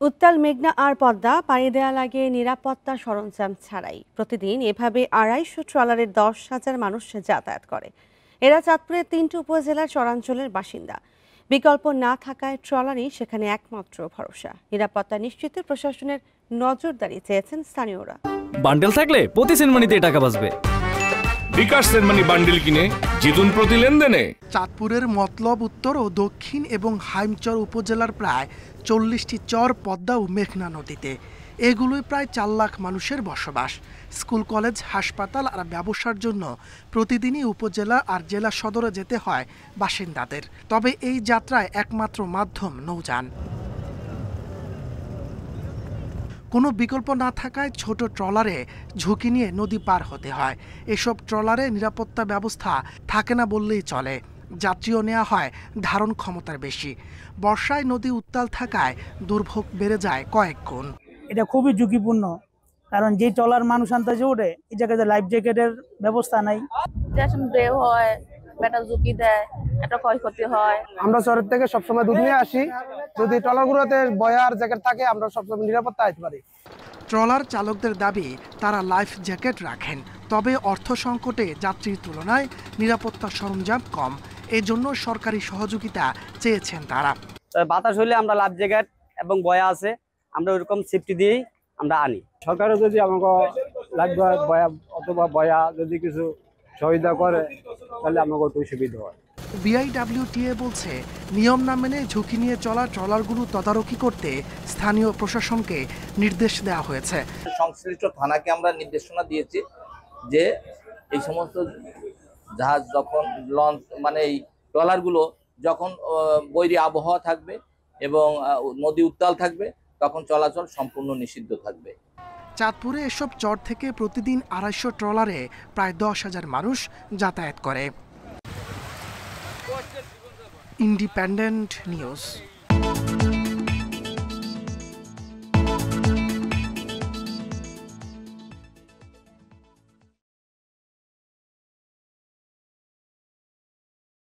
উত্তাল মেঘনা আর পদ্মা পাড়ি দেয়া লাগে নিরাপত্তা সরঞ্জাম ছাড়াই। প্রতিদিন এভাবে ২৫০ ট্রলারের ১০,০০০ মানুষ যাতায়াত করে। এরা চাঁদপুরের ৩টি উপজেলার চরাঞ্চলের বাসিন্দা। বিকল্প না থাকায় ট্রলারই সেখানে একমাত্র ভরসা। নিরাপত্তা নিশ্চিতে প্রশাসনের নজরদারি চেয়েছেন স্থানীয়রা। বান্ডেল থাকলে প্রতি সেনমানিতে টাকা বাঁচবে। বিকাশ সেনমানি বান্ডেল কিনে জিতুন প্রতি লেনদেনে। চাঁদপুরের মতলব উত্তর ও দক্ষিণ এবং হাইমচর উপজেলার প্রায় ৪০টি চর পদ্মা ও মেঘনা নদীতে। এগুলোই প্রায় ৪ লাখ মানুষের বসবাস। স্কুল, কলেজ, হাসপাতাল আর ব্যবসার জন্য প্রতিদিনই উপজেলা আর জেলা সদরে যেতে হয় বাসিন্দাদের। তবে এই যাত্রায় একমাত্র মাধ্যম নৌযান। কোনো বিকল্প না থাকায় ছোট ট্রলারে ঝুঁকি নিয়ে নদী পার হতে হয়। এসব ট্রলারে নিরাপত্তা ব্যবস্থা থাকে না বললেই চলে। যাত্রীও নেওয়া হয় ধারণ ক্ষমতার বেশি। বর্ষায় নদী উত্তাল থাকায় দুর্ভোগ বেড়ে যায় কয়েক গুণ। এটা খুবই ঝুঁকিপূর্ণ, কারণ যে ট্রলার মানুষ আনতে ওঠে এই জায়গাতে লাইফ জ্যাকেটের ব্যবস্থা নাই। হয়, মেটাল ঝুঁকি দেয়, একটা ক্ষয়ক্ষতি হয়। আমরা শহর থেকে সবসময় দুধ নিয়ে আসি। যদি ট্রলারগুলোতে বয়ার জ্যাকেট থাকে আমরা সবসময় নিরাপত্তা আসতে পারি। ট্রলার চালকদের দাবি তারা লাইফ জ্যাকেট রাখেন, তবে অর্থ সংকটে যাত্রীর তুলনায় নিরাপত্তা সরঞ্জাম কম। এজন্য সরকারি সহযোগিতা চেয়েছেন তারা। বাতাস হলে আমরা লাইফ জ্যাকেট এবং বয়া আছে, আমরা ওইরকম সেফটি দিয়েই আমরা আনি। সরকারও যদি আমাকে লাইফ বয়া অথবা বয়া যদি কিছু সহায়তা করে তাহলে আমাকে একটু সুবিধা হয়। বিআইডব্লিউটিএ বলছে, নিয়ম না মেনে ঝুঁকি নিয়ে চলা ট্রলারগুলো তদারকি করতে স্থানীয় প্রশাসনকে নির্দেশ দেওয়া হয়েছে। সংশ্লিষ্ট থানাকে আমরা নির্দেশনা দিয়েছি যে এই সমস্ত জাহাজ যখন লঞ্চ মানে এই ট্রলারগুলো যখন বৈরী আবহাওয়া থাকবে এবং নদী উত্তাল থাকবে তখন চলাচল সম্পূর্ণ নিষিদ্ধ থাকবে। চাঁদপুরে এসব চর থেকে প্রতিদিন ২৫০ ট্রলারে প্রায় ১০,০০০ মানুষ যাতায়াত করে। Independent news.